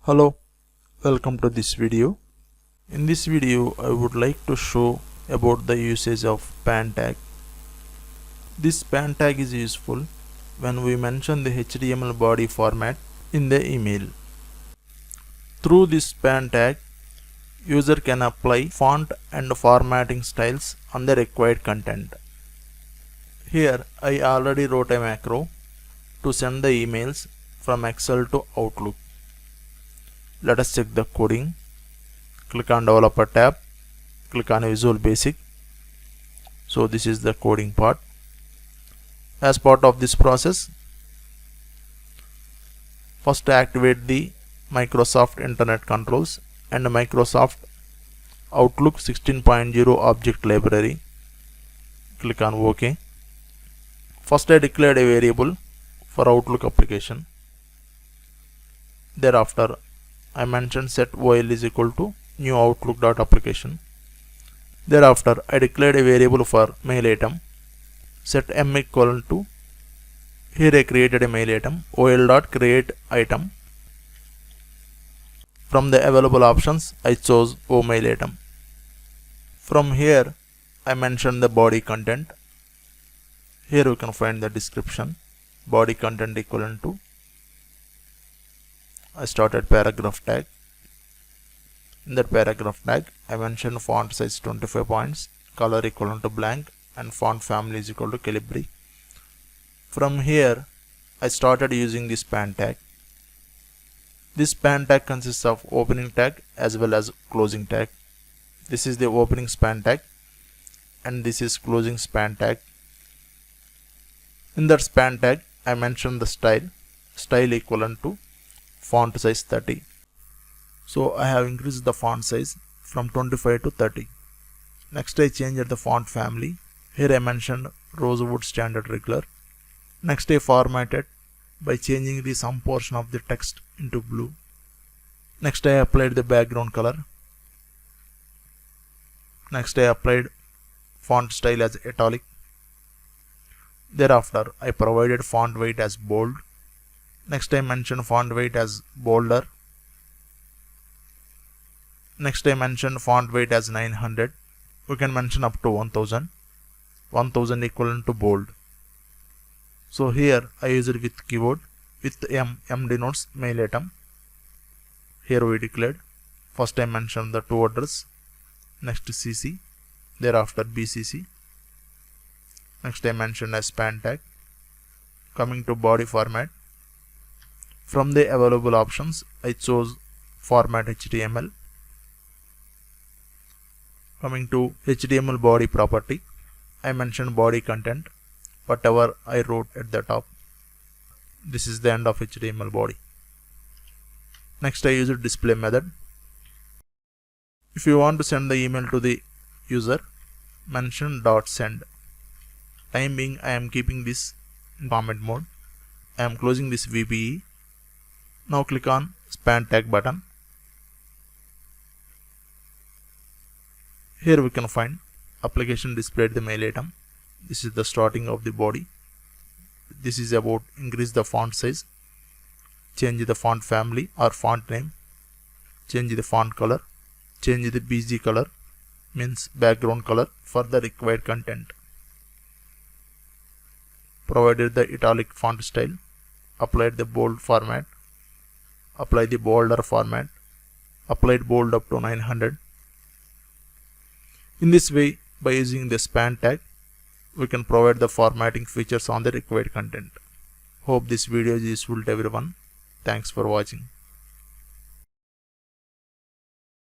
Hello, welcome to this video. In this video I would like to show about the usage of pan tag. This pan tag is useful when we mention the HTML body format in the email. Through this pan tag, user can apply font and formatting styles on the required content. Here I already wrote a macro to send the emails from Excel to Outlook. Let us check the coding. Click on Developer tab, click on Visual Basic. So this is the coding part. As part of this process, first activate the Microsoft Internet Controls and Microsoft Outlook 16.0 object library. Click on OK. First I declared a variable for Outlook application. Thereafter I mentioned set while is equal to new outlook.application. Thereafter I declared a variable for mail item, set m equal to, here I created a mail item, ol.createItem. From the available options I chose oMailItem. From here I mentioned the body content. Here we can find the description, body content equivalent to, I started paragraph tag. In that paragraph tag, I mentioned font size 25 points, color equivalent to blank, and font family is equal to Calibri. From here, I started using this pan tag. This pan tag consists of opening tag as well as closing tag. This is the opening span tag, and this is closing span tag. In that span tag, I mentioned the style equivalent to font size 30. So I have increased the font size from 25 to 30. Next I changed the font family. Here I mentioned Rosewood Standard Regular. Next I formatted by changing the some portion of the text into blue. Next I applied the background color. Next I applied font style as italic. Thereafter I provided font weight as bold. Next I mentioned font weight as bolder. Next I mentioned font weight as 900. We can mention up to 1000. 1000 equivalent to bold. So here I use it with keyword with M. M denotes mail item. Here we declared. First I mentioned the to address. Next CC. Thereafter BCC. Next I mentioned a span tag. Coming to body format. From the available options, I chose format HTML. Coming to HTML body property, I mentioned body content, whatever I wrote at the top. This is the end of HTML body. Next I used display method. If you want to send the email to the user, mention .send. Time being I am keeping this in format mode. I am closing this VBA. Now click on span tag button. Here we can find application displayed the mail item. This is the starting of the body. This is about increase the font size, change the font family or font name, change the font color, change the BG color, means background color for the required content. Provided the italic font style, applied the bold format, apply the bolder format, applied bold up to 900. In this way, by using the span tag, we can provide the formatting features on the required content. Hope this video is useful to everyone. Thanks for watching.